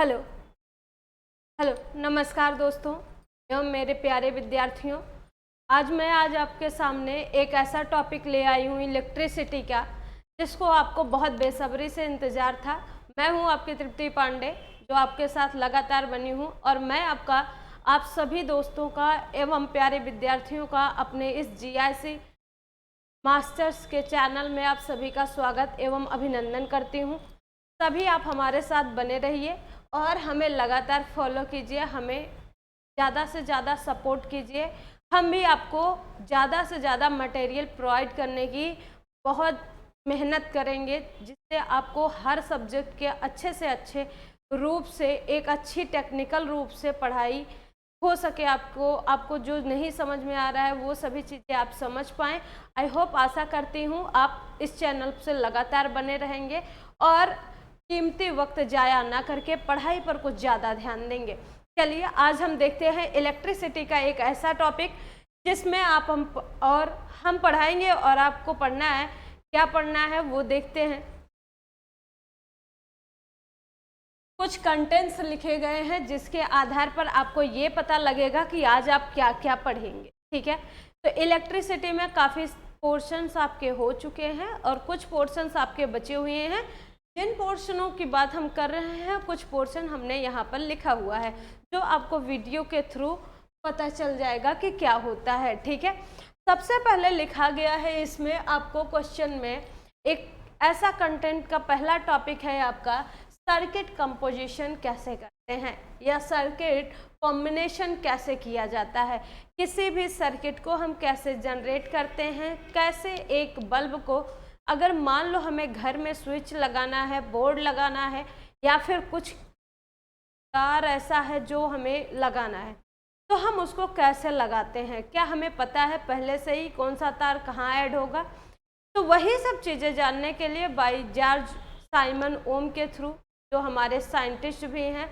Hello hello नमस्कार दोस्तों एवं मेरे प्यारे विद्यार्थियों। आज आपके सामने एक ऐसा टॉपिक ले आई हूँ इलेक्ट्रिसिटी का, जिसको आपको बहुत बेसब्री से इंतज़ार था। मैं हूँ आपकी तृप्ति पांडे, जो आपके साथ लगातार बनी हूँ, और मैं आप सभी दोस्तों का एवं प्यारे विद्यार्थियों का अपने इस GIC मास्टर्स के चैनल में आप सभी का स्वागत एवं अभिनंदन करती हूँ। सभी आप हमारे साथ बने रहिए और हमें लगातार फॉलो कीजिए, हमें ज़्यादा से ज़्यादा सपोर्ट कीजिए। हम भी आपको ज़्यादा से ज़्यादा मटेरियल प्रोवाइड करने की बहुत मेहनत करेंगे, जिससे आपको हर सब्जेक्ट के अच्छे से अच्छे रूप से, एक अच्छी टेक्निकल रूप से पढ़ाई हो सके। आपको जो नहीं समझ में आ रहा है वो सभी चीज़ें आप समझ पाएँ। आई होप, आशा करती हूँ आप इस चैनल से लगातार बने रहेंगे और कीमती वक्त जाया ना करके पढ़ाई पर कुछ ज़्यादा ध्यान देंगे। चलिए, आज हम देखते हैं इलेक्ट्रिसिटी का एक ऐसा टॉपिक जिसमें हम पढ़ाएंगे और आपको पढ़ना है। क्या पढ़ना है वो देखते हैं। कुछ कंटेंट्स लिखे गए हैं जिसके आधार पर आपको ये पता लगेगा कि आज आप क्या क्या पढ़ेंगे। ठीक है, तो इलेक्ट्रिसिटी में काफ़ी पोर्शंस आपके हो चुके हैं और कुछ पोर्शंस आपके बचे हुए हैं। जिन पोर्शनों की बात हम कर रहे हैं, कुछ पोर्शन हमने यहाँ पर लिखा हुआ है, जो आपको वीडियो के थ्रू पता चल जाएगा कि क्या होता है। ठीक है, सबसे पहले लिखा गया है इसमें आपको क्वेश्चन में एक ऐसा कंटेंट का पहला टॉपिक है आपका, सर्किट कंपोजिशन कैसे करते हैं या सर्किट कॉम्बिनेशन कैसे किया जाता है। किसी भी सर्किट को हम कैसे जनरेट करते हैं, कैसे एक बल्ब को, अगर मान लो हमें घर में स्विच लगाना है, बोर्ड लगाना है, या फिर कुछ तार ऐसा है जो हमें लगाना है, तो हम उसको कैसे लगाते हैं। क्या हमें पता है पहले से ही कौन सा तार कहाँ ऐड होगा? तो वही सब चीज़ें जानने के लिए बाय जॉर्ज साइमन ओम के थ्रू, जो हमारे साइंटिस्ट भी हैं,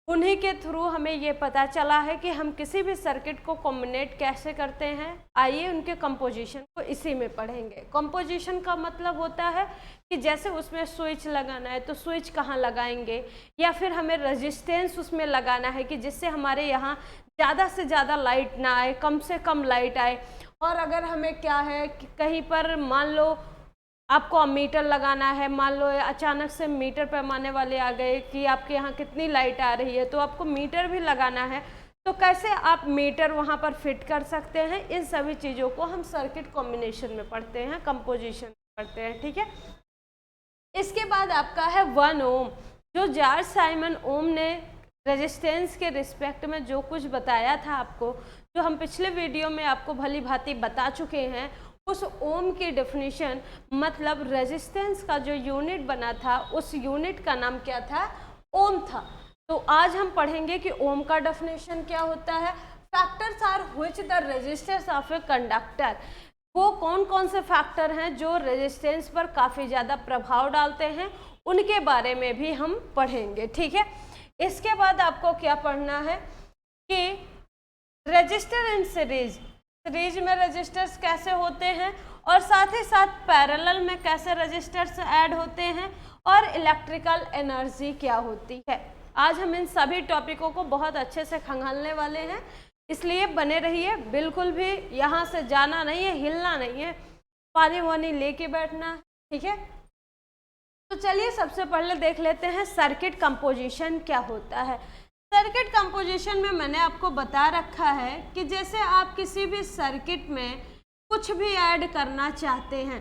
उन्हीं के थ्रू हमें ये पता चला है कि हम किसी भी सर्किट को कॉम्बिनेट कैसे करते हैं। आइए उनके कंपोजिशन को इसी में पढ़ेंगे। कंपोजिशन का मतलब होता है कि जैसे उसमें स्विच लगाना है तो स्विच कहाँ लगाएंगे, या फिर हमें रेजिस्टेंस उसमें लगाना है कि जिससे हमारे यहाँ ज़्यादा से ज़्यादा लाइट ना आए, कम से कम लाइट आए। और अगर हमें क्या है कि कहीं पर मान लो आपको मीटर लगाना है, मान लो अचानक से मीटर पैमाने वाले आ गए कि आपके यहाँ कितनी लाइट आ रही है, तो आपको मीटर भी लगाना है, तो कैसे आप मीटर वहाँ पर फिट कर सकते हैं। इन सभी चीज़ों को हम सर्किट कॉम्बिनेशन में पढ़ते हैं, कंपोजिशन में पढ़ते हैं। ठीक है, इसके बाद आपका है 1 ओम, जो जॉर्ज साइमन ओम ने रेजिस्टेंस के रिस्पेक्ट में जो कुछ बताया था आपको, जो हम पिछले वीडियो में आपको भली भांति बता चुके हैं, उस ओम की डेफिनेशन, मतलब रेजिस्टेंस का जो यूनिट बना था, उस यूनिट का नाम क्या था? ओम था। तो आज हम पढ़ेंगे कि ओम का डेफिनेशन क्या होता है। Factors are which the resistance of a conductor, वो कौन कौन से फैक्टर हैं जो रेजिस्टेंस पर काफ़ी ज़्यादा प्रभाव डालते हैं, उनके बारे में भी हम पढ़ेंगे। ठीक है, इसके बाद आपको क्या पढ़ना है कि रजिस्टर इन सीरीज में रजिस्टर्स कैसे होते हैं, और साथ ही साथ पैरेलल में कैसे रजिस्टर्स ऐड होते हैं, और इलेक्ट्रिकल एनर्जी क्या होती है। आज हम इन सभी टॉपिकों को बहुत अच्छे से खंगालने वाले हैं, इसलिए बने रहिए। बिल्कुल भी यहाँ से जाना नहीं है, हिलना नहीं है, पानी वानी लेके बैठना है। ठीक है, तो चलिए सबसे पहले देख लेते हैं सर्किट कंपोजिशन क्या होता है। सर्किट कंपोजिशन में मैंने आपको बता रखा है कि जैसे आप किसी भी सर्किट में कुछ भी ऐड करना चाहते हैं,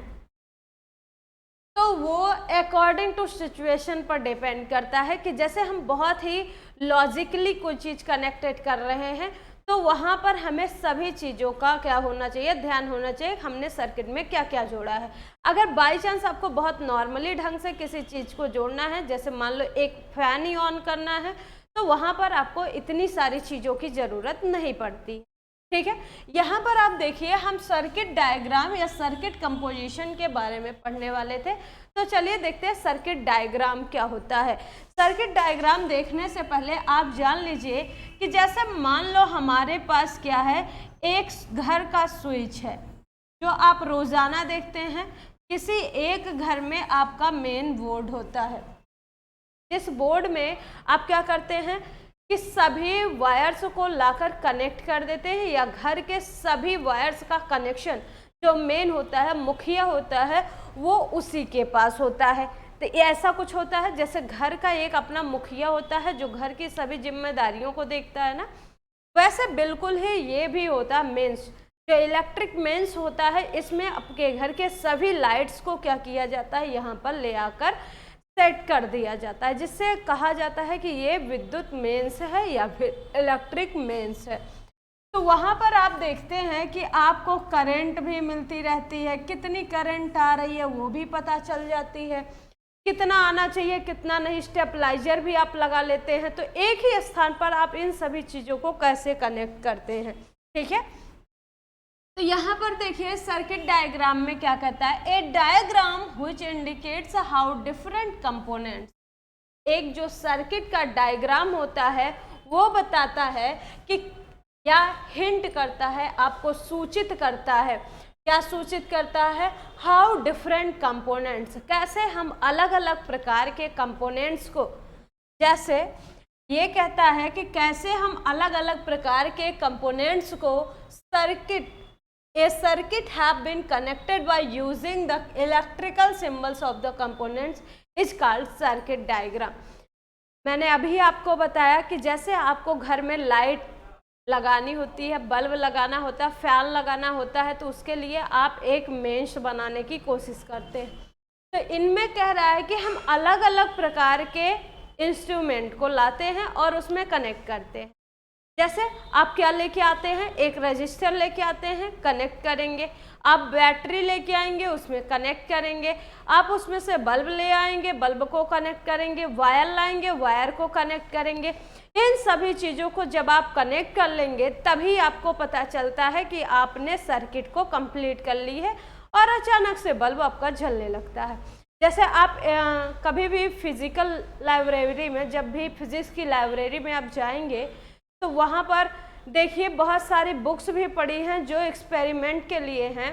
तो वो अकॉर्डिंग टू सिचुएशन पर डिपेंड करता है कि जैसे हम बहुत ही लॉजिकली कोई चीज़ कनेक्टेड कर रहे हैं, तो वहाँ पर हमें सभी चीज़ों का क्या होना चाहिए, ध्यान होना चाहिए, हमने सर्किट में क्या क्या जोड़ा है। अगर बाई चांस आपको बहुत नॉर्मली ढंग से किसी चीज़ को जोड़ना है, जैसे मान लो एक फैन ही ऑन करना है, तो वहाँ पर आपको इतनी सारी चीज़ों की ज़रूरत नहीं पड़ती। ठीक है, यहाँ पर आप देखिए, हम सर्किट डायग्राम या सर्किट कंपोजिशन के बारे में पढ़ने वाले थे, तो चलिए देखते हैं सर्किट डायग्राम क्या होता है। सर्किट डायग्राम देखने से पहले आप जान लीजिए कि जैसे मान लो हमारे पास क्या है, एक घर का स्विच है जो आप रोज़ाना देखते हैं। किसी एक घर में आपका मेन बोर्ड होता है, जिस बोर्ड में आप क्या करते हैं कि सभी वायर्स को लाकर कनेक्ट कर देते हैं, या घर के सभी वायर्स का कनेक्शन जो मेन होता है, मुखिया होता है, वो उसी के पास होता है। तो ये ऐसा कुछ होता है जैसे घर का एक अपना मुखिया होता है जो घर की सभी जिम्मेदारियों को देखता है ना, वैसे बिल्कुल ही ये भी होता है मेंस। जो इलेक्ट्रिक मेंस होता है, इसमें आपके घर के सभी लाइट्स को क्या किया जाता है, यहाँ पर ले आकर सेट कर दिया जाता है, जिससे कहा जाता है कि ये विद्युत मेंस है या फिर इलेक्ट्रिक मेंस है। तो वहाँ पर आप देखते हैं कि आपको करंट भी मिलती रहती है, कितनी करंट आ रही है वो भी पता चल जाती है, कितना आना चाहिए कितना नहीं, स्टेबलाइजर भी आप लगा लेते हैं। तो एक ही स्थान पर आप इन सभी चीज़ों को कैसे कनेक्ट करते हैं, ठीक है। तो यहाँ पर देखिए सर्किट डायग्राम में क्या कहता है, a diagram which indicates how different components. एक जो सर्किट का डायग्राम होता है वो बताता है कि या हिंट करता है, आपको सूचित करता है, क्या सूचित करता है, हाउ डिफरेंट कंपोनेंट्स, कैसे हम अलग अलग प्रकार के कंपोनेंट्स को, जैसे ये कहता है कि कैसे हम अलग अलग प्रकार के कंपोनेंट्स को circuit, a circuit have been connected by using the electrical symbols of the components is called circuit diagram। मैंने अभी आपको बताया कि जैसे आपको घर में लाइट लगानी होती है, बल्ब लगाना होता है, फैन लगाना होता है, तो उसके लिए आप एक मेंस बनाने की कोशिश करते हैं। तो इनमें कह रहा है कि हम अलग अलग प्रकार के इंस्ट्रूमेंट को लाते हैं और उसमें कनेक्ट करते हैं। जैसे आप क्या लेके आते हैं, एक रजिस्टर लेके आते हैं, कनेक्ट करेंगे, आप बैटरी लेके आएंगे, उसमें कनेक्ट करेंगे, आप उसमें से बल्ब ले आएंगे, बल्ब को कनेक्ट करेंगे, वायर लाएंगे, वायर को कनेक्ट करेंगे। इन सभी चीज़ों को जब आप कनेक्ट कर लेंगे तभी आपको पता चलता है कि आपने सर्किट को कंप्लीट कर ली है, और अचानक से बल्ब आपका जलने लगता है। जैसे आप कभी भी फिजिकल लाइब्रेरी में, जब भी फिजिक्स की लाइब्रेरी में आप जाएंगे तो वहाँ पर देखिए बहुत सारी बुक्स भी पढ़ी हैं जो एक्सपेरिमेंट के लिए हैं।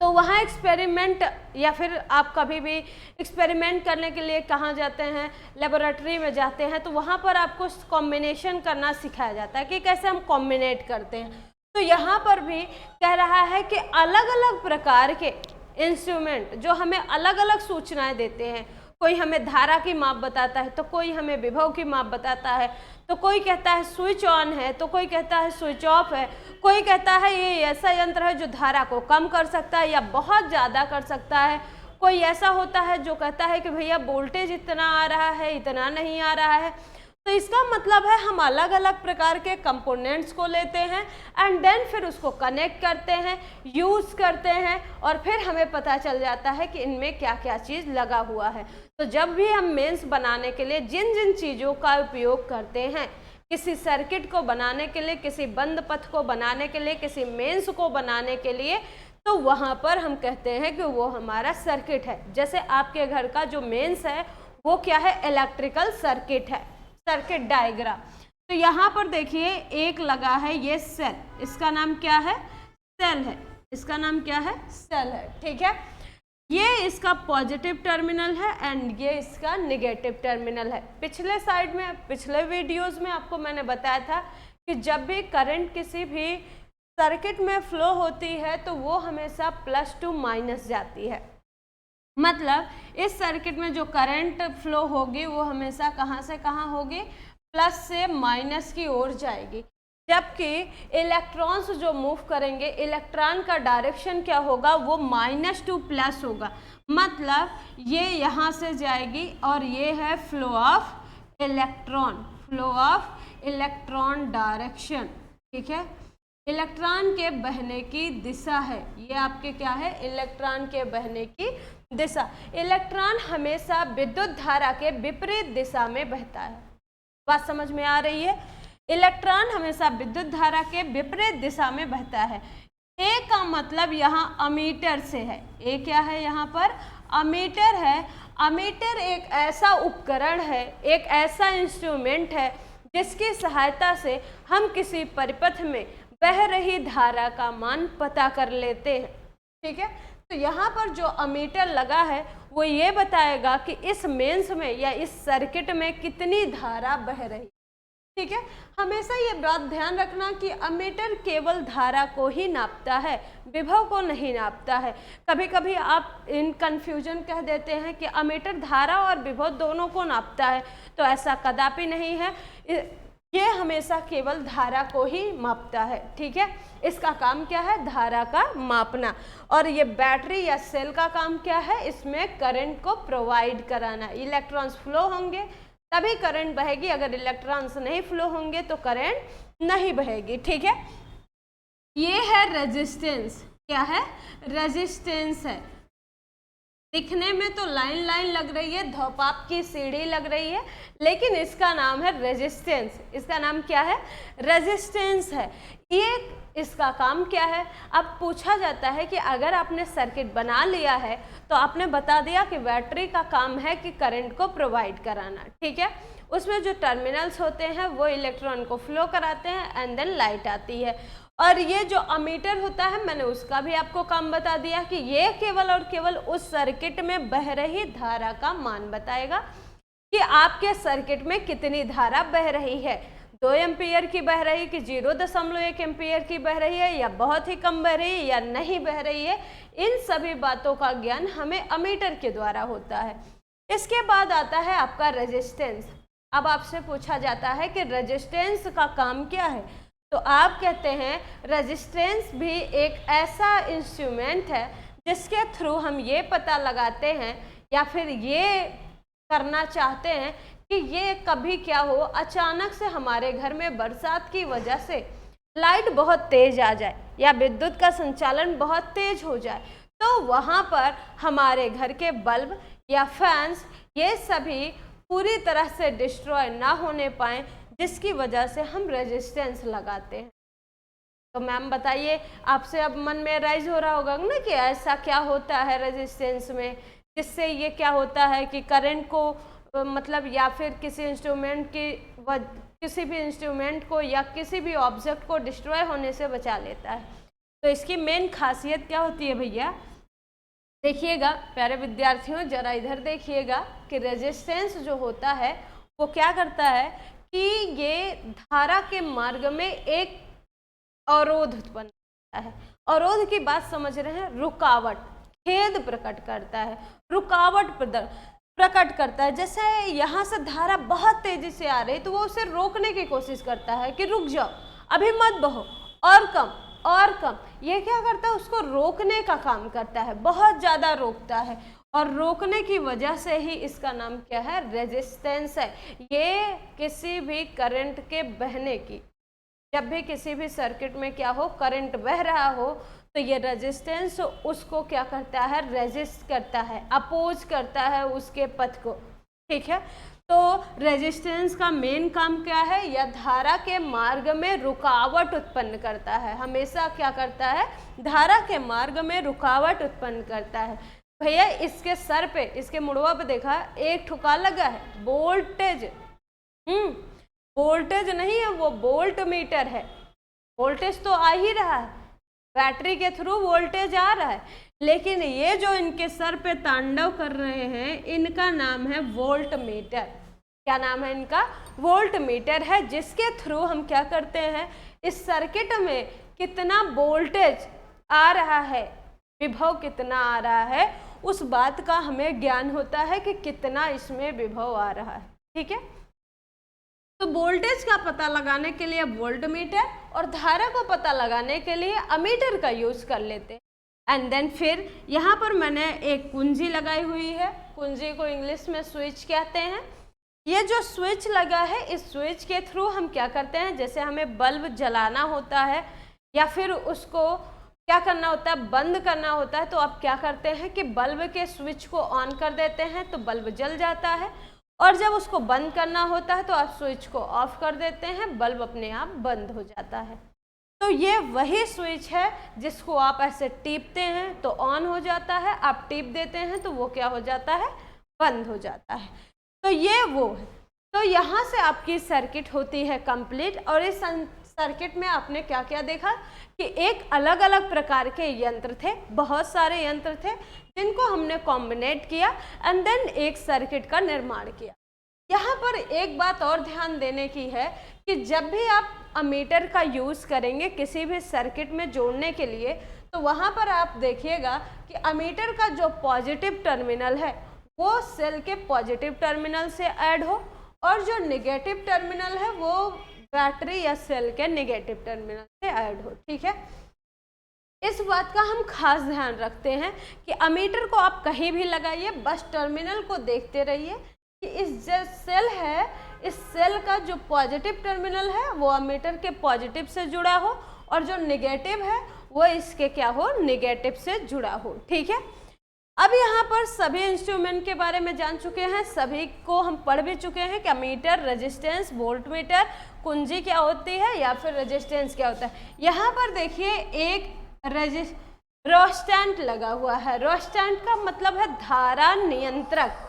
तो वहाँ एक्सपेरिमेंट, या फिर आप कभी भी एक्सपेरिमेंट करने के लिए कहाँ जाते हैं, लेबोरेटरी में जाते हैं, तो वहाँ पर आपको कॉम्बिनेशन करना सिखाया जाता है कि कैसे हम कॉम्बिनेट करते हैं। तो यहाँ पर भी कह रहा है कि अलग अलग प्रकार के इंस्ट्रूमेंट जो हमें अलग अलग सूचनाएं देते हैं, कोई हमें धारा की माप बताता है, तो कोई हमें विभव की माप बताता है, तो कोई कहता है स्विच ऑन है, तो कोई कहता है स्विच ऑफ है, कोई कहता है ये ऐसा यंत्र है जो धारा को कम कर सकता है या बहुत ज़्यादा कर सकता है, कोई ऐसा होता है जो कहता है कि भैया वोल्टेज इतना आ रहा है, इतना नहीं आ रहा है। तो इसका मतलब है हम अलग अलग प्रकार के कंपोनेंट्स को लेते हैं एंड देन फिर उसको कनेक्ट करते हैं, यूज़ करते हैं, और फिर हमें पता चल जाता है कि इनमें क्या क्या चीज़ लगा हुआ है। तो जब भी हम मेंस बनाने के लिए जिन जिन चीज़ों का उपयोग करते हैं, किसी सर्किट को बनाने के लिए, किसी बंद पथ को बनाने के लिए, किसी मेंस को बनाने के लिए, तो वहाँ पर हम कहते हैं कि वो हमारा सर्किट है। जैसे आपके घर का जो मेंस है वो क्या है, इलेक्ट्रिकल सर्किट है, सर्किट डायग्राम। तो यहाँ पर देखिए एक लगा है ये सेल, इसका नाम क्या है, सेल है, इसका नाम क्या है, सेल है, ठीक है। ये इसका पॉजिटिव टर्मिनल है एंड ये इसका निगेटिव टर्मिनल है। पिछले साइड में, पिछले वीडियोस में आपको मैंने बताया था कि जब भी करंट किसी भी सर्किट में फ्लो होती है तो वो हमेशा प्लस टू माइनस जाती है। मतलब इस सर्किट में जो करंट फ्लो होगी वो हमेशा कहाँ से कहाँ होगी, प्लस से माइनस की ओर जाएगी। जबकि इलेक्ट्रॉन्स जो मूव करेंगे, इलेक्ट्रॉन का डायरेक्शन क्या होगा, वो माइनस टू प्लस होगा। मतलब ये यहाँ से जाएगी और ये है flow of electron, flow of electron direction, ठीक है। इलेक्ट्रॉन के बहने की दिशा है, ये आपके क्या है, इलेक्ट्रॉन के बहने की दिशा। इलेक्ट्रॉन हमेशा विद्युत धारा के विपरीत दिशा में बहता है। बात समझ में आ रही है? इलेक्ट्रॉन हमेशा विद्युत धारा के विपरीत दिशा में बहता है। ए का मतलब यहाँ अमीटर से है। ए क्या है यहाँ पर, अमीटर है। अमीटर एक ऐसा उपकरण है, एक ऐसा इंस्ट्रूमेंट है जिसकी सहायता से हम किसी परिपथ में बह रही धारा का मान पता कर लेते हैं, ठीक है। तो यहाँ पर जो अमीटर लगा है वो ये बताएगा कि इस मेंस में या इस सर्किट में कितनी धारा बह रही। ठीक है, हमेशा ये बात ध्यान रखना कि अमीटर केवल धारा को ही नापता है, विभव को नहीं नापता है। कभी कभी आप इन कंफ्यूजन कह देते हैं कि अमीटर धारा और विभव दोनों को नापता है, तो ऐसा कदापि नहीं है। ये हमेशा केवल धारा को ही मापता है। ठीक है, इसका काम क्या है? धारा का मापना। और ये बैटरी या सेल का काम क्या है? इसमें करंट को प्रोवाइड कराना। इलेक्ट्रॉन्स फ्लो होंगे तभी करंट बहेगी, अगर इलेक्ट्रॉन्स नहीं फ्लो होंगे तो करंट नहीं बहेगी। ठीक है, ये है रेजिस्टेंस। क्या है? रेजिस्टेंस है। दिखने में तो लाइन लाइन लग रही है, धोपाप की सीढ़ी लग रही है, लेकिन इसका नाम है रेजिस्टेंस। इसका नाम क्या है? रेजिस्टेंस है। ये इसका काम क्या है? अब पूछा जाता है कि अगर आपने सर्किट बना लिया है तो आपने बता दिया कि बैटरी का काम है कि करंट को प्रोवाइड कराना। ठीक है, उसमें जो टर्मिनल्स होते हैं वो इलेक्ट्रॉन को फ्लो कराते हैं एंड देन लाइट आती है। और ये जो अमीटर होता है, मैंने उसका भी आपको काम बता दिया कि ये केवल और केवल उस सर्किट में बह रही धारा का मान बताएगा कि आपके सर्किट में कितनी धारा बह रही है। 2 एम्पियर की बह रही, कि 0.1 एम्पियर की बह रही है, या बहुत ही कम बह रही है, या नहीं बह रही है। इन सभी बातों का ज्ञान हमें अमीटर के द्वारा होता है। इसके बाद आता है आपका रेजिस्टेंस। अब आपसे पूछा जाता है कि रेजिस्टेंस का काम क्या है, तो आप कहते हैं रेजिस्टेंस भी एक ऐसा इंस्ट्रूमेंट है जिसके थ्रू हम ये पता लगाते हैं या फिर ये करना चाहते हैं कि ये कभी क्या हो, अचानक से हमारे घर में बरसात की वजह से लाइट बहुत तेज आ जाए या विद्युत का संचालन बहुत तेज हो जाए, तो वहाँ पर हमारे घर के बल्ब या फैंस ये सभी पूरी तरह से डिस्ट्रॉय ना होने पाए, जिसकी वजह से हम रेजिस्टेंस लगाते हैं। तो मैम बताइए, आपसे अब मन में राइज हो रहा होगा ना कि ऐसा क्या होता है रेजिस्टेंस में, जिससे ये क्या होता है कि करंट को मतलब या फिर किसी इंस्ट्रूमेंट की किसी भी इंस्ट्रूमेंट को या किसी भी ऑब्जेक्ट को डिस्ट्रॉय होने से बचा लेता है। तो इसकी मेन खासियत क्या होती है भैया? देखिएगा प्यारे विद्यार्थियों, जरा इधर देखिएगा कि रेजिस्टेंस जो होता है वो क्या करता है कि ये धारा के मार्ग में एक अवरोध उत्पन्न करता है। अवरोध की बात समझ रहे हैं? रुकावट, खेद प्रकट करता है, रुकावट प्रकट करता है। जैसे यहाँ से धारा बहुत तेजी से आ रही तो वो उसे रोकने की कोशिश करता है कि रुक जाओ, अभी मत बहो, और कम और कम। ये क्या करता है? उसको रोकने का काम करता है, बहुत ज़्यादा रोकता है, और रोकने की वजह से ही इसका नाम क्या है? रेजिस्टेंस है। ये किसी भी करंट के बहने की, जब भी किसी भी सर्किट में क्या हो, करंट बह रहा हो, तो ये रेजिस्टेंस उसको क्या करता है? रेजिस्ट करता है, अपोज करता है उसके पथ को। ठीक है, तो रेजिस्टेंस का मेन काम क्या है? यह धारा के मार्ग में रुकावट उत्पन्न करता है। हमेशा क्या करता है? धारा के मार्ग में रुकावट उत्पन्न करता है। भैया इसके सर पे, इसके मुड़वा पे देखा, एक ठुका लगा है, वोल्टेज। वोल्टेज नहीं है, वो वोल्ट मीटर है। वोल्टेज तो आ ही रहा है, बैटरी के थ्रू वोल्टेज आ रहा है, लेकिन ये जो इनके सर पे तांडव कर रहे हैं, इनका नाम है वोल्ट मीटर। क्या नाम है इनका? वोल्ट मीटर है, जिसके थ्रू हम क्या करते हैं? इस सर्किट में कितना वोल्टेज आ रहा है, विभव कितना आ रहा है, उस बात का हमें ज्ञान होता है कि कितना इसमें विभव आ रहा है। ठीक है, तो वोल्टेज का पता लगाने के लिए वोल्ट मीटर और धारा को पता लगाने के लिए अमीटर का यूज कर लेते हैं। एंड देन फिर यहाँ पर मैंने एक कुंजी लगाई हुई है, कुंजी को इंग्लिश में स्विच कहते हैं। ये जो स्विच लगा है, इस स्विच के थ्रू हम क्या करते हैं? जैसे हमें बल्ब जलाना होता है या फिर उसको क्या करना होता है? बंद करना होता है, तो आप क्या करते हैं कि बल्ब के स्विच को ऑन कर देते हैं तो बल्ब जल जाता है, और जब उसको बंद करना होता है तो आप स्विच को ऑफ कर देते हैं, बल्ब अपने आप बंद हो जाता है। तो ये वही स्विच है जिसको आप ऐसे टीपते हैं तो ऑन हो जाता है, आप टीप देते हैं तो वो क्या हो जाता है? बंद हो जाता है। तो ये वो है। तो यहाँ से आपकी सर्किट होती है कंप्लीट, और इस सर्किट में आपने क्या क्या देखा कि एक अलग अलग प्रकार के यंत्र थे, बहुत सारे यंत्र थे जिनको हमने कॉम्बिनेट किया एंड देन एक सर्किट का निर्माण किया। यहाँ पर एक बात और ध्यान देने की है कि जब भी आप अमीटर का यूज़ करेंगे किसी भी सर्किट में जोड़ने के लिए, तो वहाँ पर आप देखिएगा कि अमीटर का जो पॉजिटिव टर्मिनल है वो सेल के पॉजिटिव टर्मिनल से ऐड हो और जो नेगेटिव टर्मिनल है वो बैटरी या सेल के नेगेटिव टर्मिनल से ऐड हो। ठीक है, इस बात का हम खास ध्यान रखते हैं कि अमीटर को आप कहीं भी लगाइए, बस टर्मिनल को देखते रहिए कि इस जो सेल है, इस सेल का जो पॉजिटिव टर्मिनल है वो अमीटर के पॉजिटिव से जुड़ा हो और जो नेगेटिव है वो इसके क्या हो, नेगेटिव से जुड़ा हो। ठीक है, अब यहाँ पर सभी इंस्ट्रूमेंट के बारे में जान चुके हैं, सभी को हम पढ़ भी चुके हैं कि अमीटर, रेजिस्टेंस, वोल्टमीटर, कुंजी क्या होती है या फिर रेजिस्टेंस क्या होता है। यहाँ पर देखिए एक रोस्टेंट लगा हुआ है। रोस्टेंट का मतलब है धारा नियंत्रक।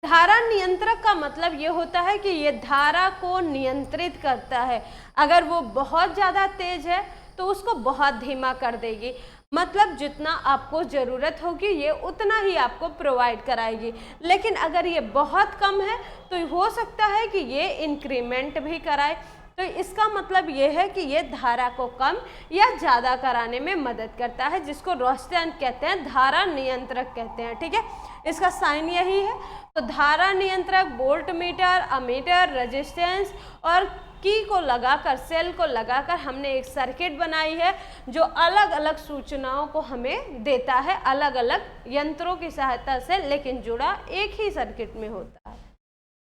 धारा नियंत्रक का मतलब ये होता है कि ये धारा को नियंत्रित करता है। अगर वो बहुत ज़्यादा तेज है तो उसको बहुत धीमा कर देगी, मतलब जितना आपको ज़रूरत होगी ये उतना ही आपको प्रोवाइड कराएगी। लेकिन अगर ये बहुत कम है तो हो सकता है कि ये इंक्रीमेंट भी कराए। तो इसका मतलब ये है कि ये धारा को कम या ज़्यादा कराने में मदद करता है, जिसको रोस्टेंट कहते हैं, धारा नियंत्रक कहते हैं। ठीक है, इसका साइन यही है। तो धारा नियंत्रक, वोल्टमीटर, अमीटर, रेजिस्टेंस और की को लगाकर, सेल को लगाकर हमने एक सर्किट बनाई है जो अलग अलग सूचनाओं को हमें देता है, अलग अलग यंत्रों की सहायता से, लेकिन जुड़ा एक ही सर्किट में होता है।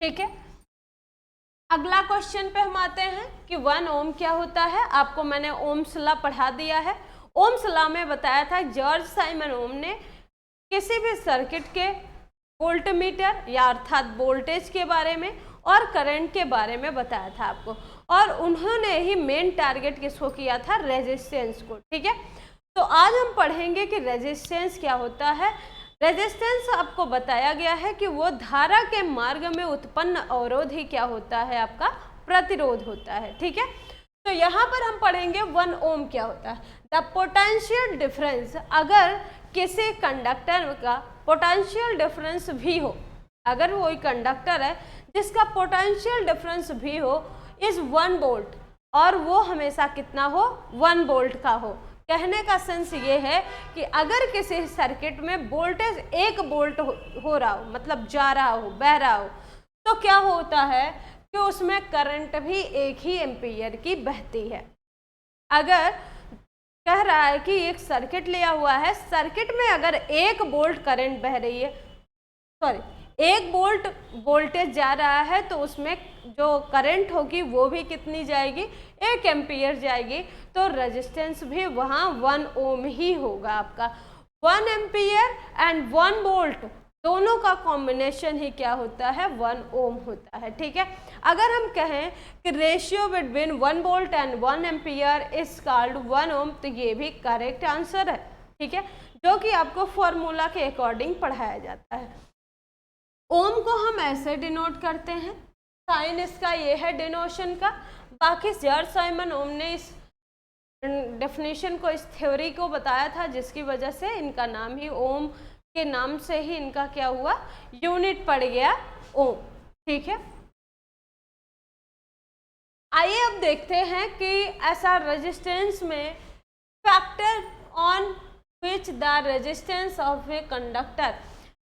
ठीक है, अगला क्वेश्चन पे हम आते हैं कि 1 ओम क्या होता है। आपको मैंने ओम्स लॉ पढ़ा दिया है। ओम्स लॉ में बताया था जॉर्ज साइमन ओम ने किसी भी सर्किट के वोल्टमीटर या अर्थात वोल्टेज के बारे में और करंट के बारे में बताया था आपको, और उन्होंने ही मेन टारगेट किसको किया था, रेजिस्टेंस को। ठीक है, तो आज हम पढ़ेंगे कि रेजिस्टेंस क्या होता है। रेजिस्टेंस आपको बताया गया है कि वो धारा के मार्ग में उत्पन्न अवरोध ही क्या होता है, आपका प्रतिरोध होता है। ठीक है, तो यहाँ पर हम पढ़ेंगे 1 ओम क्या होता है। द पोटेंशियल डिफरेंस, अगर किसी कंडक्टर का पोटेंशियल डिफरेंस भी हो, अगर वो एक कंडक्टर है जिसका पोटेंशियल डिफरेंस भी हो, इज 1 वोल्ट, और वो हमेशा कितना हो, 1 वोल्ट का हो। कहने का सेंस ये है कि अगर किसी सर्किट में वोल्टेज 1 वोल्ट हो रहा हो, मतलब जा रहा हो, बह रहा हो, तो क्या होता है कि उसमें करंट भी 1 ही एम्पीयर की बहती है। अगर कह रहा है कि एक सर्किट लिया हुआ है, सर्किट में अगर 1 वोल्ट करंट बह रही है, सॉरी 1 वोल्ट वोल्टेज जा रहा है, तो उसमें जो करंट होगी वो भी कितनी जाएगी, 1 एम्पीयर जाएगी। तो रेजिस्टेंस भी वहाँ 1 ओम ही होगा आपका। 1 एम्पीयर एंड 1 वोल्ट दोनों का कॉम्बिनेशन ही क्या होता है, 1 ओम होता है। ठीक है, अगर हम कहें कि ratio between 1 volt and 1 ampere is called 1 ओम, तो ये भी करेक्ट आंसर है। ठीक है, जो कि आपको फॉर्मूला के अकॉर्डिंग पढ़ाया जाता है। ओम को हम ऐसे डिनोट करते हैं, साइन इसका ये है डिनोशन का। बाकी जॉर्ज साइमन ओम ने इस डेफिनेशन को, इस थ्योरी को बताया था, जिसकी वजह से इनका नाम ही ओम के नाम से ही इनका क्या हुआ, यूनिट पड़ गया ओम। ठीक है, आइए अब देखते हैं कि ऐसा रेजिस्टेंस में factor on which the resistance of a conductor,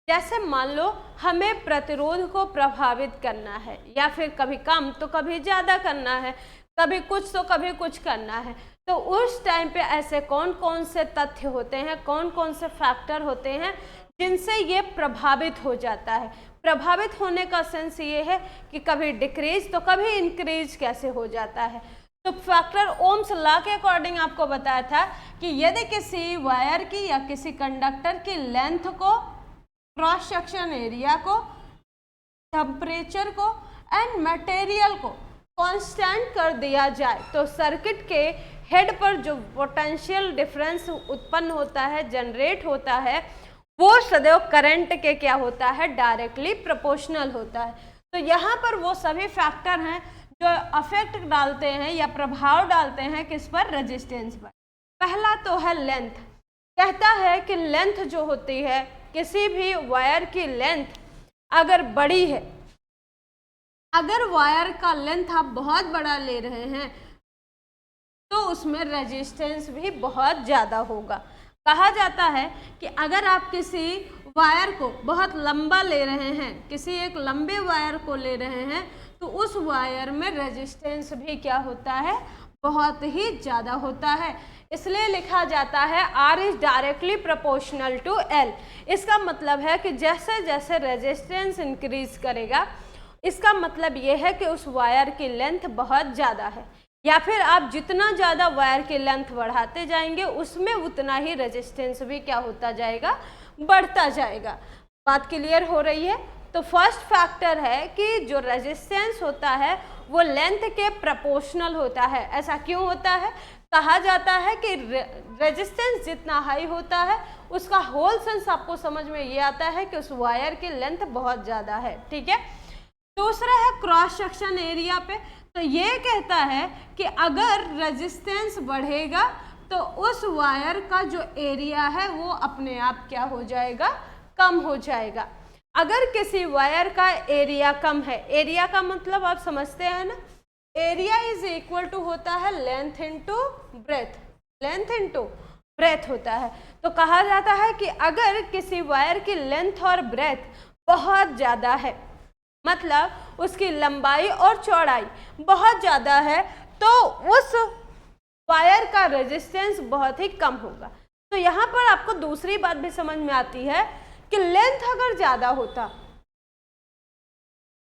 जैसे मान लो हमें प्रतिरोध को प्रभावित करना है, या फिर कभी कम तो कभी ज़्यादा करना है, कभी कुछ तो कभी कुछ करना है, तो उस टाइम पे ऐसे कौन कौन से तथ्य होते हैं, कौन कौन से फैक्टर होते हैं जिनसे ये प्रभावित हो जाता है। प्रभावित होने का सेंस ये है कि कभी डिक्रीज तो कभी इंक्रीज कैसे हो जाता है। तो फैक्टर ओम्स लॉ के अकॉर्डिंग आपको बताया था कि यदि किसी वायर की या किसी कंडक्टर की लेंथ को, क्रॉस सेक्शन एरिया को, टेम्परेचर को एंड मटेरियल को कांस्टेंट कर दिया जाए, तो सर्किट के हेड पर जो पोटेंशियल डिफरेंस उत्पन्न होता है, जनरेट होता है, वो सदैव करंट के क्या होता है, डायरेक्टली प्रोपोर्शनल होता है। तो यहाँ पर वो सभी फैक्टर हैं जो अफेक्ट डालते हैं या प्रभाव डालते हैं किस पर, रेजिस्टेंस पर। पहला तो है लेंथ। कहता है कि लेंथ जो होती है, किसी भी वायर की लेंथ अगर बड़ी है, अगर वायर का लेंथ आप बहुत बड़ा ले रहे हैं तो उसमें रेजिस्टेंस भी बहुत ज़्यादा होगा। कहा जाता है कि अगर आप किसी वायर को बहुत लंबा ले रहे हैं, किसी एक लंबे वायर को ले रहे हैं, तो उस वायर में रेजिस्टेंस भी क्या होता है, बहुत ही ज़्यादा होता है। इसलिए लिखा जाता है R is directly proportional to L। इसका मतलब है कि जैसे जैसे रेजिस्टेंस इंक्रीज करेगा, इसका मतलब ये है कि उस वायर की लेंथ बहुत ज़्यादा है, या फिर आप जितना ज़्यादा वायर की लेंथ बढ़ाते जाएंगे उसमें उतना ही रेजिस्टेंस भी क्या होता जाएगा, बढ़ता जाएगा। बात क्लियर हो रही है? तो फर्स्ट फैक्टर है कि जो रेजिस्टेंस होता है वो लेंथ के प्रोपोर्शनल होता है। ऐसा क्यों होता है? कहा जाता है कि रेजिस्टेंस जितना हाई होता है उसका होल सेंस आपको समझ में ये आता है कि उस वायर की लेंथ बहुत ज़्यादा है। ठीक है। दूसरा है क्रॉस सेक्शन एरिया पे। तो ये कहता है कि अगर रेजिस्टेंस बढ़ेगा तो उस वायर का जो एरिया है वो अपने आप क्या हो जाएगा, कम हो जाएगा। अगर किसी वायर का एरिया कम है, एरिया का मतलब आप समझते हैं ना, एरिया इज इक्वल टू होता है length into breadth, length into breadth होता है। तो कहा जाता है कि अगर किसी वायर की लेंथ और ब्रेथ बहुत ज़्यादा है, मतलब उसकी लंबाई और चौड़ाई बहुत ज़्यादा है, तो उस वायर का रेजिस्टेंस बहुत ही कम होगा। तो यहाँ पर आपको दूसरी बात भी समझ में आती है कि लेंथ अगर ज़्यादा होता,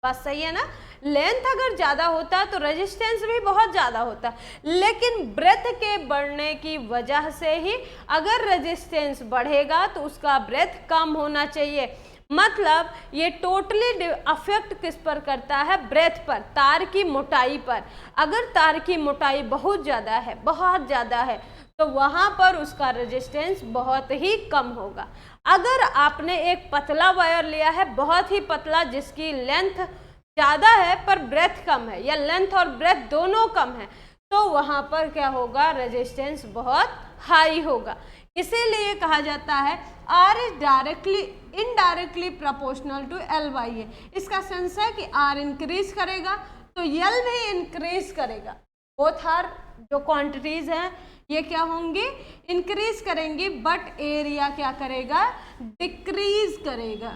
बात सही है ना, लेंथ अगर ज़्यादा होता तो रेजिस्टेंस भी बहुत ज़्यादा होता, लेकिन ब्रेथ के बढ़ने की वजह से ही अगर रेजिस्टेंस बढ़ेगा तो उसका ब्रेथ कम होना चाहिए। मतलब ये टोटली अफेक्ट किस पर करता है, ब्रेथ पर, तार की मोटाई पर। अगर तार की मोटाई बहुत ज़्यादा है, बहुत ज़्यादा है, तो वहाँ पर उसका रेजिस्टेंस बहुत ही कम होगा। अगर आपने एक पतला वायर लिया है, बहुत ही पतला, जिसकी लेंथ ज़्यादा है पर ब्रेथ कम है, या लेंथ और ब्रेथ दोनों कम है, तो वहाँ पर क्या होगा, रेजिस्टेंस बहुत हाई होगा। इसीलिए कहा जाता है R is directly indirectly proportional to L/A। इसका सेंस है कि R इंक्रीज करेगा तो L भी इंक्रीज करेगा। बोथ आर जो क्वांटिटीज हैं ये क्या होंगी, इंक्रीज करेंगी, बट एरिया क्या करेगा, डिक्रीज करेगा।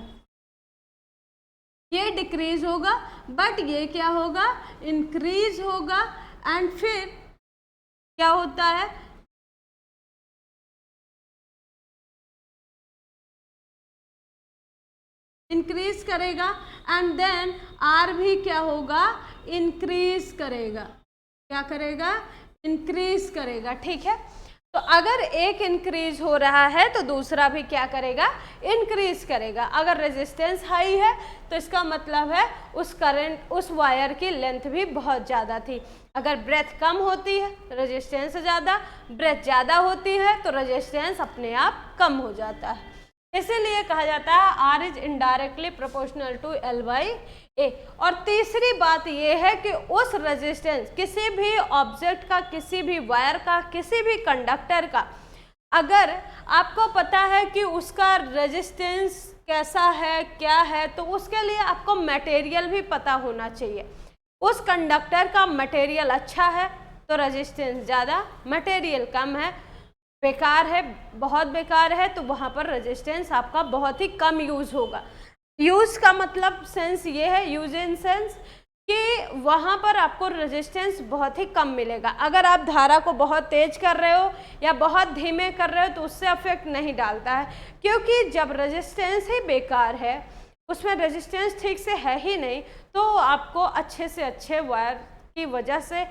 ये डिक्रीज होगा बट ये क्या होगा, इंक्रीज होगा। एंड फिर क्या होता है, इंक्रीज करेगा, एंड देन R भी क्या होगा, इंक्रीज करेगा। क्या करेगा, इंक्रीज करेगा। ठीक है। तो अगर एक इंक्रीज हो रहा है तो दूसरा भी क्या करेगा, इंक्रीज करेगा। अगर रेजिस्टेंस हाई है तो इसका मतलब है उस करंट, उस वायर की लेंथ भी बहुत ज़्यादा थी। अगर ब्रेथ कम होती है तो रेजिस्टेंस ज़्यादा, ब्रेथ ज़्यादा होती है तो रेजिस्टेंस अपने आप कम हो जाता है। इसीलिए कहा जाता है R is indirectly proportional to L/A। और तीसरी बात यह है कि उस रेजिस्टेंस, किसी भी ऑब्जेक्ट का, किसी भी वायर का, किसी भी कंडक्टर का, अगर आपको पता है कि उसका रेजिस्टेंस कैसा है, क्या है, तो उसके लिए आपको मटेरियल भी पता होना चाहिए। उस कंडक्टर का मटेरियल अच्छा है तो रेजिस्टेंस ज़्यादा, मटेरियल कम है, बेकार है, बहुत बेकार है, तो वहाँ पर रेजिस्टेंस आपका बहुत ही कम यूज़ होगा। यूज़ का मतलब सेंस ये है, यूज इन सेंस कि वहाँ पर आपको रेजिस्टेंस बहुत ही कम मिलेगा। अगर आप धारा को बहुत तेज कर रहे हो या बहुत धीमे कर रहे हो तो उससे अफेक्ट नहीं डालता है, क्योंकि जब रेजिस्टेंस ही बेकार है, उसमें रेजिस्टेंस ठीक से है ही नहीं, तो आपको अच्छे से अच्छे वायर की वजह से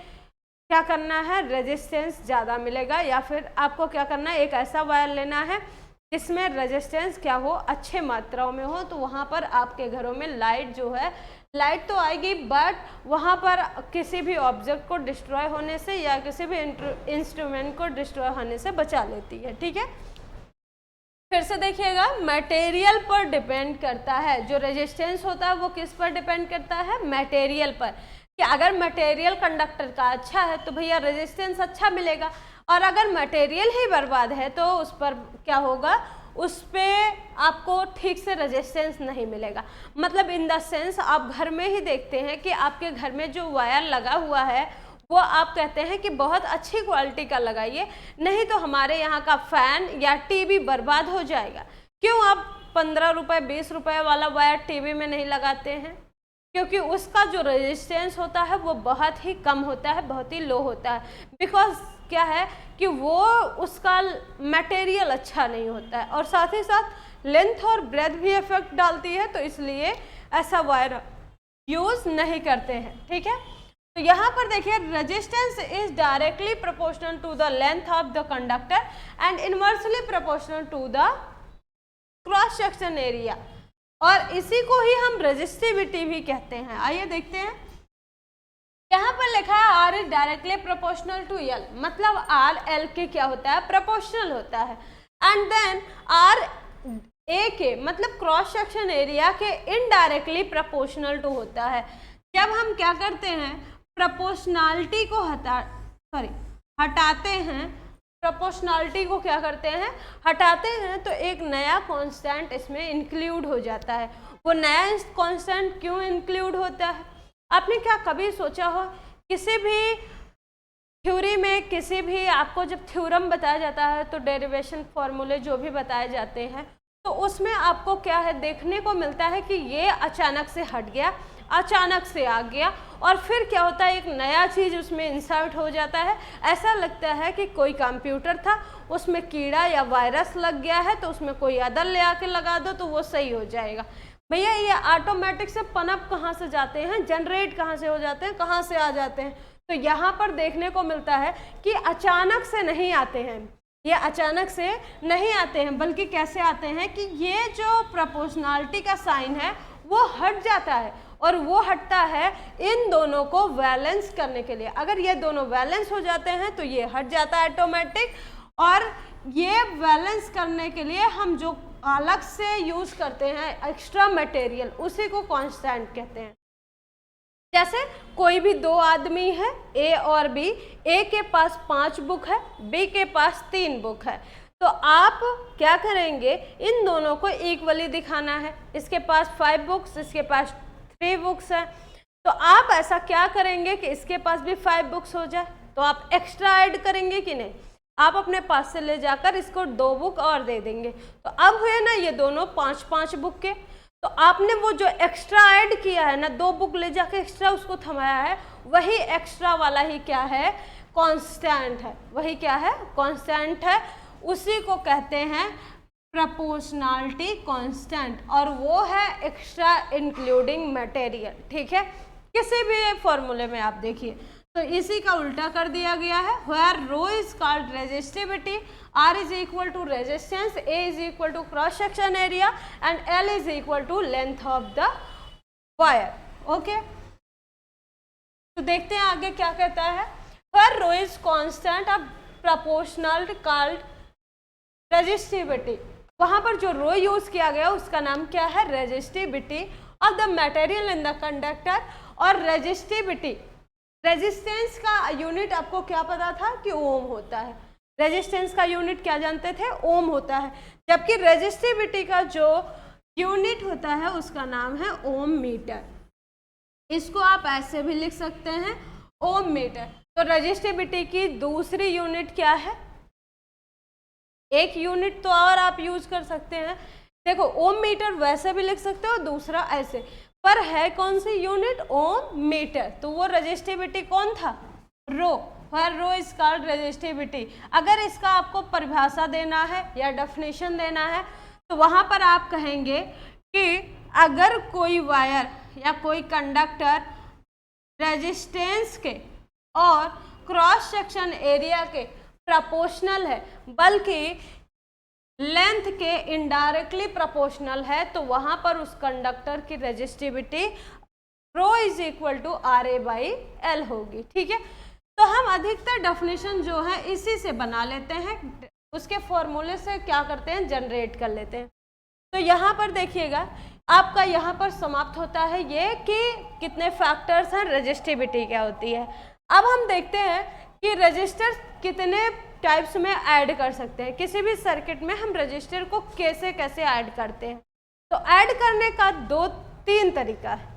क्या करना है, रेजिस्टेंस ज़्यादा मिलेगा। या फिर आपको क्या करना है, एक ऐसा वायर लेना है जिसमें रेजिस्टेंस क्या हो, अच्छे मात्राओं में हो। तो वहाँ पर आपके घरों में लाइट जो है, लाइट तो आएगी बट वहाँ पर किसी भी ऑब्जेक्ट को डिस्ट्रॉय होने से या किसी भी इंस्ट्रूमेंट को डिस्ट्रॉय होने से बचा लेती है। ठीक है। फिर से देखिएगा, मटेरियल पर डिपेंड करता है। जो रेजिस्टेंस होता है वो किस पर डिपेंड करता है, मटेरियल पर। कि अगर मटेरियल कंडक्टर का अच्छा है तो भैया रेजिस्टेंस अच्छा मिलेगा, और अगर मटेरियल ही बर्बाद है तो उस पर क्या होगा, उस पे आपको ठीक से रेजिस्टेंस नहीं मिलेगा। मतलब इन द सेंस आप घर में ही देखते हैं कि आपके घर में जो वायर लगा हुआ है वो आप कहते हैं कि बहुत अच्छी क्वालिटी का लगाइए, नहीं तो हमारे यहाँ का फैन या टीवी बर्बाद हो जाएगा। क्यों आप 15 रुपये 20 रुपये वाला वायर टीवी में नहीं लगाते हैं? क्योंकि उसका जो रेजिस्टेंस होता है वो बहुत ही कम होता है, बहुत ही लो होता है। बिकॉज क्या है कि वो उसका मटेरियल अच्छा नहीं होता है, और साथ ही साथ लेंथ और ब्रेथ भी इफेक्ट डालती है, तो इसलिए ऐसा वायर यूज़ नहीं करते हैं। ठीक है, तो यहाँ पर देखिए resistance is directly proportional to the length of the conductor and inversely proportional to the cross section area, और इसी को ही हम रेजिस्टिविटी भी कहते हैं। आइए देखते हैं, यहाँ पर लिखा है R is directly proportional to L, मतलब आर एल के क्या होता है, प्रोपोर्शनल होता है। एंड देन आर ए के मतलब क्रॉस सेक्शन एरिया के इनडायरेक्टली प्रोपोर्शनल टू होता है। जब हम क्या करते हैं, प्रोपोर्शनैलिटी को हटाते हैं, प्रोपोर्शनैलिटी को क्या करते हैं, हटाते हैं, तो एक नया कांस्टेंट इसमें इंक्लूड हो जाता है। वो नया कांस्टेंट क्यों इंक्लूड होता है? आपने क्या कभी सोचा हो, किसी भी थ्योरी में, किसी भी आपको जब थ्योरम बताया जाता है तो डेरिवेशन फॉर्मूले जो भी बताए जाते हैं, तो उसमें आपको क्या है देखने को मिलता है कि ये अचानक से हट गया, अचानक से आ गया, और फिर क्या होता है, एक नया चीज़ उसमें इंसर्ट हो जाता है। ऐसा लगता है कि कोई कंप्यूटर था, उसमें कीड़ा या वायरस लग गया है, तो उसमें कोई अदर ले आके लगा दो तो वो सही हो जाएगा। भैया ये ऑटोमेटिक से पनप कहाँ से जाते हैं, जनरेट कहाँ से हो जाते हैं, कहाँ से आ जाते हैं? तो यहाँ पर देखने को मिलता है कि अचानक से नहीं आते हैं, ये अचानक से नहीं आते हैं, बल्कि कैसे आते हैं कि ये जो प्रोपोर्शनैलिटी का साइन है वो हट जाता है, और वो हटता है इन दोनों को बैलेंस करने के लिए। अगर ये दोनों बैलेंस हो जाते हैं तो ये हट जाता है ऑटोमेटिक, और ये बैलेंस करने के लिए हम जो अलग से यूज करते हैं एक्स्ट्रा मटेरियल, उसी को कांस्टेंट कहते हैं। जैसे कोई भी दो आदमी है, ए और बी, ए के पास 5 बुक है, बी के पास 3 बुक है, तो आप क्या करेंगे, इन दोनों को इक्वली दिखाना है। इसके पास 5 बुक्स, इसके पास 3 बुक्स है, तो आप ऐसा क्या करेंगे कि इसके पास भी 5 बुक्स हो जाए, तो आप एक्स्ट्रा ऐड करेंगे कि नहीं? आप अपने पास से ले जाकर इसको 2 बुक और दे देंगे, तो अब हुए ना ये दोनों 5-5 बुक के। तो आपने वो जो एक्स्ट्रा ऐड किया है ना, 2 बुक ले जाकर एक्स्ट्रा उसको थमाया है, वही एक्स्ट्रा वाला ही क्या है, कांस्टेंट है। वही क्या है, कांस्टेंट है, उसी को कहते हैं प्रोपोर्शनैलिटी कांस्टेंट, और वो है एक्स्ट्रा इंक्लूडिंग मटेरियल। ठीक है, किसी भी फॉर्मूले में आप देखिए तो इसी का उल्टा कर दिया गया है। Where rho is called resistivity, R is equal to resistance, A is equal to cross section area and L is equal to length of the wire. Okay, तो देखते हैं आगे क्या कहता है। Where rho is constant of proportional called resistivity, वहां पर जो रो यूज किया गया उसका नाम क्या है, resistivity of the material in the conductor. और रेजिस्टिविटी, रेजिस्टेंस का यूनिट आपको क्या पता था कि ओम होता है, रेजिस्टेंस का यूनिट क्या जानते थे, ओम होता है, जबकि रेजिस्टिविटी का जो यूनिट होता है उसका नाम है ओम मीटर। इसको आप ऐसे भी लिख सकते हैं, ओम मीटर। तो रेजिस्टिविटी की दूसरी यूनिट क्या है, एक यूनिट तो और आप यूज कर सकते हैं, देखो ओम मीटर वैसे भी लिख सकते हो, दूसरा ऐसे, पर है कौन सी यूनिट, ओम मीटर। तो वो रेजिस्टिविटी कौन था, rho, where rho is called resistivity. अगर इसका आपको परिभाषा देना है या डेफिनेशन देना है तो वहां पर आप कहेंगे कि अगर कोई वायर या कोई कंडक्टर रेजिस्टेंस के और क्रॉस सेक्शन एरिया के प्रोपोर्शनल है, बल्कि लेंथ के इनडायरेक्टली प्रोपोर्शनल है, तो वहां पर उस कंडक्टर की resistivity rho is equal to R A by L होगी। ठीक है, तो हम अधिकतर डेफिनेशन जो है इसी से बना लेते हैं, उसके फॉर्मूले से क्या करते हैं, जनरेट कर लेते हैं। तो यहाँ पर देखिएगा आपका यहाँ पर समाप्त होता है ये कि कितने फैक्टर्स हैं, रजिस्टिविटी क्या होती है। अब हम देखते हैं कि रजिस्टर कितने टाइप्स में ऐड कर सकते हैं। किसी भी सर्किट में हम रजिस्टर को कैसे कैसे ऐड करते हैं, तो ऐड करने का 2-3 तरीका है।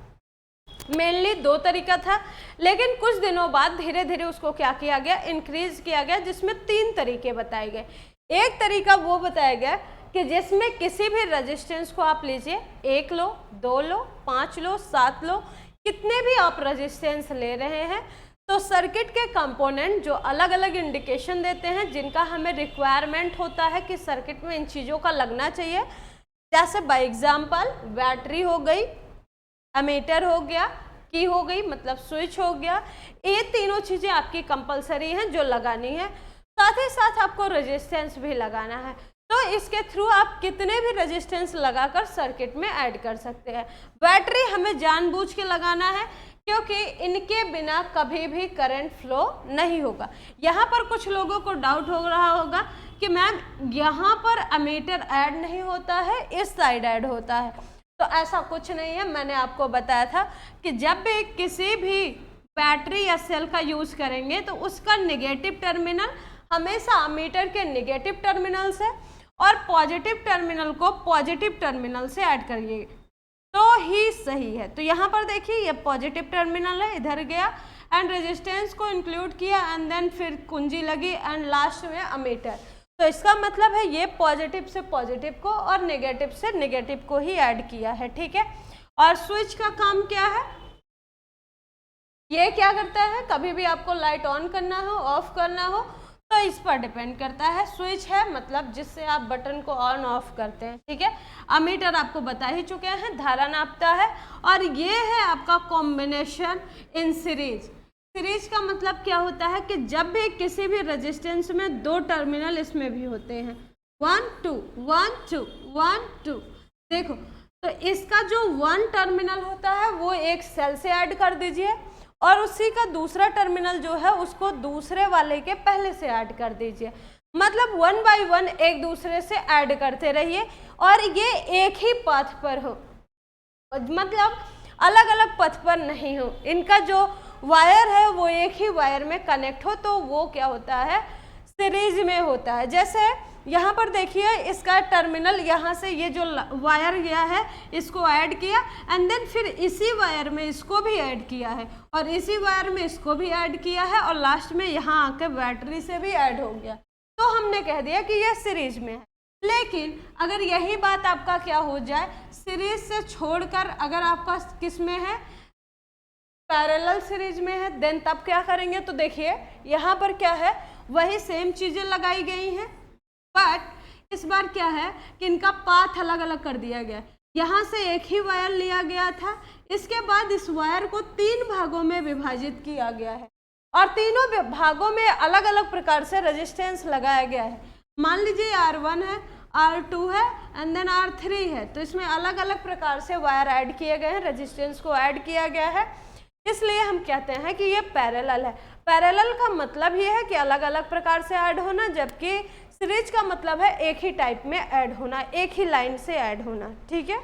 मेनली 2 तरीका था, लेकिन कुछ दिनों बाद धीरे धीरे उसको क्या किया गया, इंक्रीज किया गया, जिसमें 3 तरीके बताए गए। एक तरीका वो बताया गया कि जिसमें किसी भी रेजिस्टेंस को आप लीजिए, 1 लो, 2 लो, 5 लो, 7 लो, कितने भी आप रेजिस्टेंस ले रहे हैं, तो सर्किट के कंपोनेंट जो अलग अलग इंडिकेशन देते हैं, जिनका हमें रिक्वायरमेंट होता है कि सर्किट में इन चीज़ों का लगना चाहिए, जैसे बाय एग्जाम्पल बैटरी हो गई, एमीटर हो गया, की हो गई मतलब स्विच हो गया, ये तीनों चीज़ें आपकी कंपलसरी हैं जो लगानी है। साथ ही साथ आपको रेजिस्टेंस भी लगाना है, तो इसके थ्रू आप कितने भी रेजिस्टेंस लगाकर सर्किट में ऐड कर सकते हैं। बैटरी हमें जानबूझ के लगाना है, क्योंकि इनके बिना कभी भी करंट फ्लो नहीं होगा। यहाँ पर कुछ लोगों को डाउट हो रहा होगा कि मैम यहाँ पर एमीटर ऐड नहीं होता है, इस साइड ऐड होता है, तो ऐसा कुछ नहीं है। मैंने आपको बताया था कि जब भी किसी भी बैटरी या सेल का यूज करेंगे तो उसका नेगेटिव टर्मिनल हमेशा एमीटर के नेगेटिव टर्मिनल से और पॉजिटिव टर्मिनल को पॉजिटिव टर्मिनल से ऐड करिए तो ही सही है। तो यहाँ पर देखिए ये पॉजिटिव टर्मिनल है, इधर गया एंड रेजिस्टेंस को इंक्लूड किया एंड देन फिर कुंजी लगी एंड लास्ट में एमीटर। तो इसका मतलब है ये पॉजिटिव से पॉजिटिव को और नेगेटिव से नेगेटिव को ही ऐड किया है, ठीक है। और स्विच का काम क्या है, ये क्या करता है, कभी भी आपको लाइट ऑन करना हो, ऑफ करना हो, तो इस पर डिपेंड करता है। स्विच है मतलब जिससे आप बटन को ऑन ऑफ करते हैं, ठीक है। एमीटर आपको बता ही चुके हैं, धारा नापता है। और ये है आपका कॉम्बिनेशन इन सीरीज। सीरीज का मतलब क्या होता है कि जब भी किसी भी रेजिस्टेंस में 2 टर्मिनल इसमें भी होते हैं, 1 2 1 2 1 2, देखो तो इसका जो 1 टर्मिनल होता है वो एक सेल से ऐड कर दीजिए और उसी का दूसरा टर्मिनल जो है उसको दूसरे वाले के पहले से ऐड कर दीजिए। मतलब 1 बाय 1 एक दूसरे से ऐड करते रहिए और ये एक ही पथ पर हो, मतलब अलग अलग पथ पर नहीं हो। इनका जो वायर है वो एक ही वायर में कनेक्ट हो, तो वो क्या होता है, सीरीज में होता है। जैसे यहाँ पर देखिए इसका टर्मिनल यहाँ से ये जो वायर गया है इसको ऐड किया एंड देन फिर इसी वायर में इसको भी ऐड किया है और इसी वायर में इसको भी ऐड किया है और लास्ट में यहाँ आके बैटरी से भी ऐड हो गया, तो हमने कह दिया कि ये सीरीज में है। लेकिन अगर यही बात आपका क्या हो जाए, सीरीज से छोड़कर अगर आपका किस में है, पैरेलल सीरीज में है, देन तब क्या करेंगे, तो देखिए यहाँ पर क्या है, वही सेम चीज़ें लगाई गई हैं, बट इस बार क्या है कि इनका पाथ अलग अलग कर दिया गया। यहाँ से एक ही वायर लिया गया था, इसके बाद इस वायर को 3 भागों में विभाजित किया गया है और तीनों भागों में अलग अलग प्रकार से रेजिस्टेंस लगाया गया है। मान लीजिए R1 है, R2 है एंड देन R3 है, तो इसमें अलग अलग प्रकार से वायर ऐड किए गए हैं, रेजिस्टेंस को ऐड किया गया है, इसलिए हम कहते हैं कि ये पैरेलल है। पैरेलल का मतलब ये है कि अलग अलग प्रकार से ऐड होना, जबकि सीरीज का मतलब है एक ही टाइप में ऐड होना, एक ही लाइन से ऐड होना, ठीक है।